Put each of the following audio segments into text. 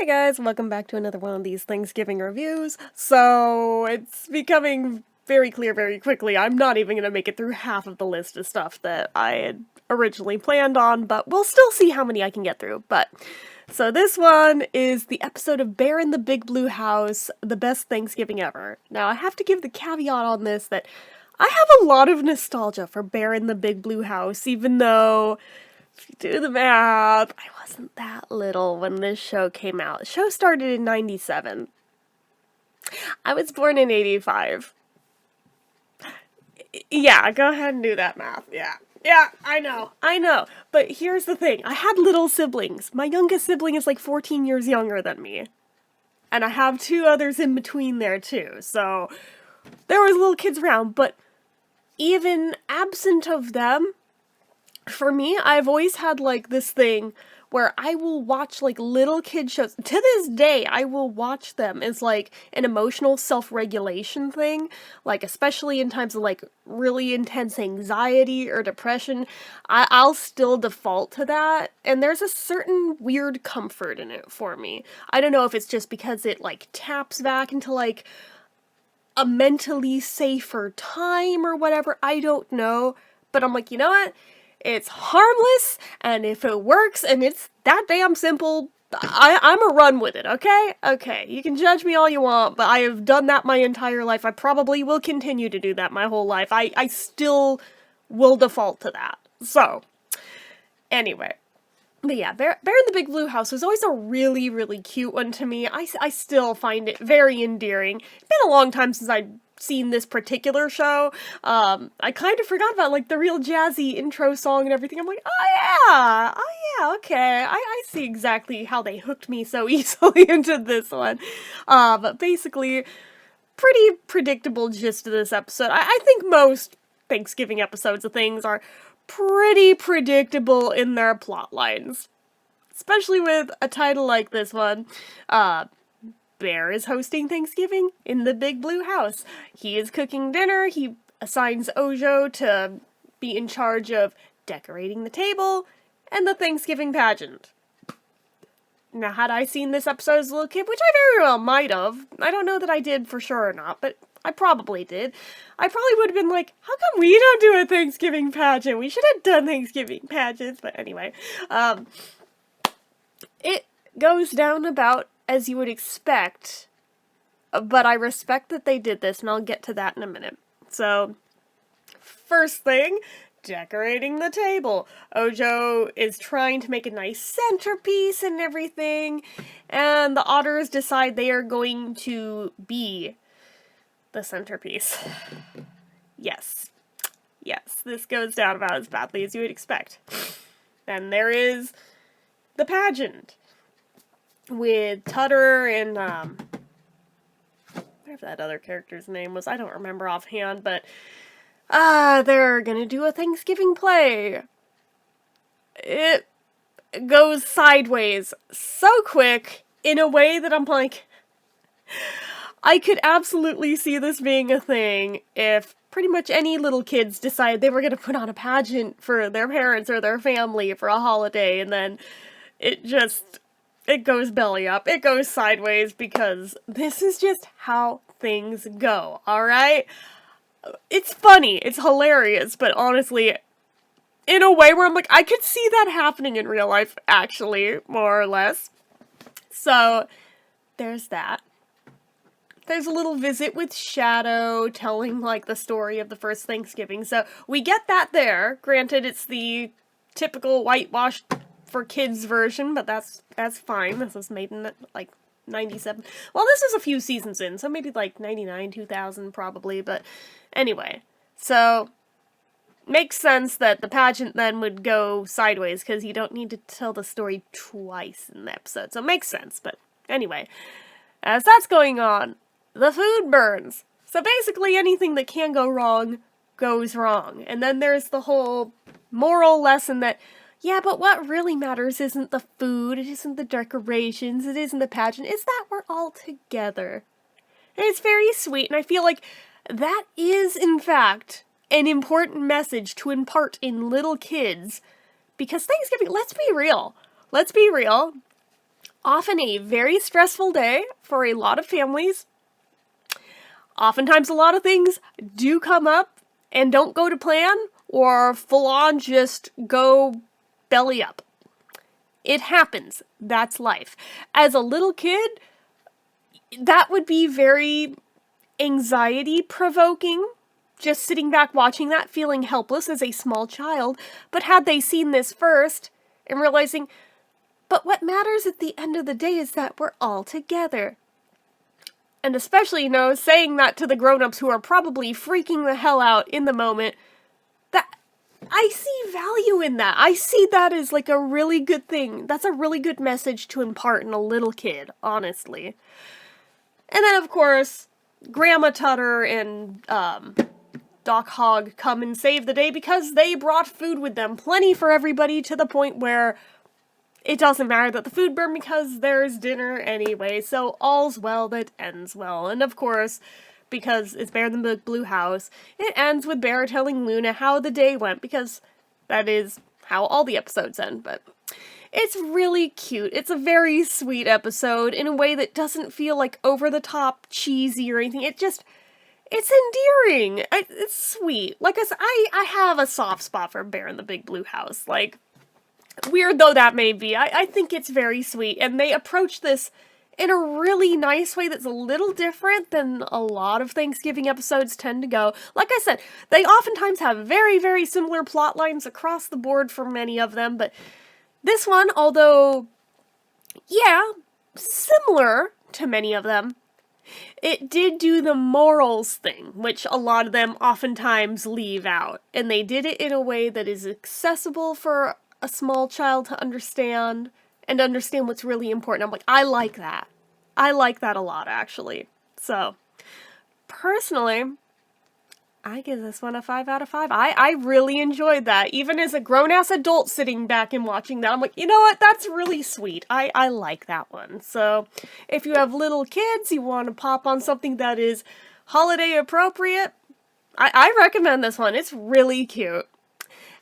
Guys, welcome back to another one of these Thanksgiving reviews. So, it's becoming very clear very quickly I'm not even gonna make it through half of the list of stuff that I had originally planned on, but we'll still see how many I can get through. So this one is the episode of Bear in the Big Blue House, the best Thanksgiving ever. Now, I have to give the caveat on this that I have a lot of nostalgia for Bear in the Big Blue House, even though, if you do the math, I wasn't that little when this show came out. The show started in 97. I was born in 85. Yeah, go ahead and do that math. Yeah, I know. But here's the thing. I had little siblings. My youngest sibling is like 14 years younger than me. And I have two others in between there too. So there was little kids around, but even absent of them, for me, I've always had like this thing where I will watch like little kid shows. To this day, I will watch them as like an emotional self-regulation thing. Like, especially in times of like really intense anxiety or depression, I'll still default to that. And there's a certain weird comfort in it for me. I don't know if it's just because it like taps back into like a mentally safer time or whatever. I don't know. But I'm like, you know what? It's harmless, and if it works, and it's that damn simple, I'm a run with it, okay? Okay, you can judge me all you want, but I have done that my entire life. I probably will continue to do that my whole life. I still will default to that. So, anyway. But yeah, Bear in the Big Blue House was always a really, really cute one to me. I still find it very endearing. It's been a long time since I've seen this particular show. I kind of forgot about, like, the real jazzy intro song and everything. I'm like, oh yeah, okay. I see exactly how they hooked me so easily into this one. But basically, pretty predictable gist of this episode. I think most Thanksgiving episodes of things are pretty predictable in their plot lines. Especially with a title like this one. Bear is hosting Thanksgiving in the Big Blue House. He is cooking dinner. He assigns Ojo to be in charge of decorating the table and the Thanksgiving pageant. Now, had I seen this episode as a little kid, which I very well might have, I don't know that I did for sure or not, but I probably did, I probably would have been like, how come we don't do a Thanksgiving pageant? We should have done Thanksgiving pageants. But anyway, it goes down about as you would expect, but I respect that they did this, and I'll get to that in a minute. So, first thing, decorating the table. Ojo is trying to make a nice centerpiece and everything, and the otters decide they are going to be the centerpiece. Yes, this goes down about as badly as you would expect. Then there is the pageant with Tutter and, whatever that other character's name was, I don't remember offhand, but, they're gonna do a Thanksgiving play. It goes sideways so quick, in a way that I'm like, I could absolutely see this being a thing if pretty much any little kids decided they were gonna put on a pageant for their parents or their family for a holiday, and then it goes belly up. It goes sideways because this is just how things go, alright? It's funny, it's hilarious, but honestly, in a way where I'm like, I could see that happening in real life, actually, more or less. So, there's that. There's a little visit with Shadow, telling, like, the story of the first Thanksgiving, so we get that there. Granted, it's the typical whitewashed for kids version, but that's fine. This was made in, like, 97. Well, this is a few seasons in, so maybe, like, 99, 2000, probably, but anyway. So, makes sense that the pageant then would go sideways, because you don't need to tell the story twice in the episode, so it makes sense, but anyway. As that's going on, the food burns. So basically anything that can go wrong, goes wrong. And then there's the whole moral lesson that, yeah, but what really matters isn't the food, it isn't the decorations, it isn't the pageant, it's that we're all together. And it's very sweet, and I feel like that is, in fact, an important message to impart in little kids. Because Thanksgiving, let's be real, often a very stressful day for a lot of families. Oftentimes a lot of things do come up and don't go to plan, or full on just go belly up. It happens. That's life. As a little kid, that would be very anxiety provoking. Just sitting back watching that, feeling helpless as a small child. But had they seen this first and realizing, but what matters at the end of the day is that we're all together. And especially, saying that to the grown-ups who are probably freaking the hell out in the moment, that I see value in that. I see that as like a really good thing. That's a really good message to impart in a little kid, honestly. And then, of course, Grandma Tutter and Doc Hogg come and save the day because they brought food with them. Plenty for everybody, to the point where it doesn't matter that the food burned because there's dinner anyway. So all's well that ends well. And of course, because it's Bear in the Big Blue House, it ends with Bear telling Luna how the day went, because that is how all the episodes end. But it's really cute. It's a very sweet episode in a way that doesn't feel like over-the-top cheesy or anything. It's endearing. It's sweet. Like I said, I have a soft spot for Bear in the Big Blue House. Like, weird though that may be, I think it's very sweet. And they approach this in a really nice way that's a little different than a lot of Thanksgiving episodes tend to go. Like I said, they oftentimes have very, very similar plot lines across the board for many of them, but this one, although, yeah, similar to many of them, it did do the morals thing, which a lot of them oftentimes leave out. And they did it in a way that is accessible for a small child to understand, and understand what's really important. I'm like, I like that. I like that a lot, actually. So, personally, I give this one a 5 out of 5. I really enjoyed that. Even as a grown-ass adult sitting back and watching that, I'm like, you know what? That's really sweet. I like that one. So, if you have little kids, you want to pop on something that is holiday appropriate, I recommend this one. It's really cute.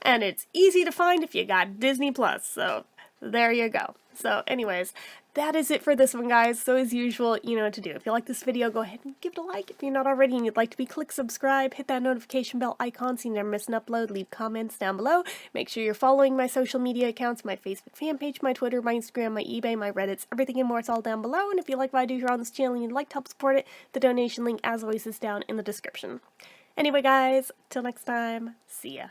And it's easy to find if you got Disney Plus, so there you go. So anyways, that is it for this one, guys. So as usual, you know what to do. If you like this video, go ahead and give it a like. If you're not already and you'd like to be, click subscribe, hit that notification bell icon so you never miss an upload, leave comments down below. Make sure you're following my social media accounts, my Facebook fan page, my Twitter, my Instagram, my eBay, my Reddits, everything and more. It's all down below. And if you like what I do here on this channel and you'd like to help support it, the donation link, as always, is down in the description. Anyway, guys, till next time, see ya.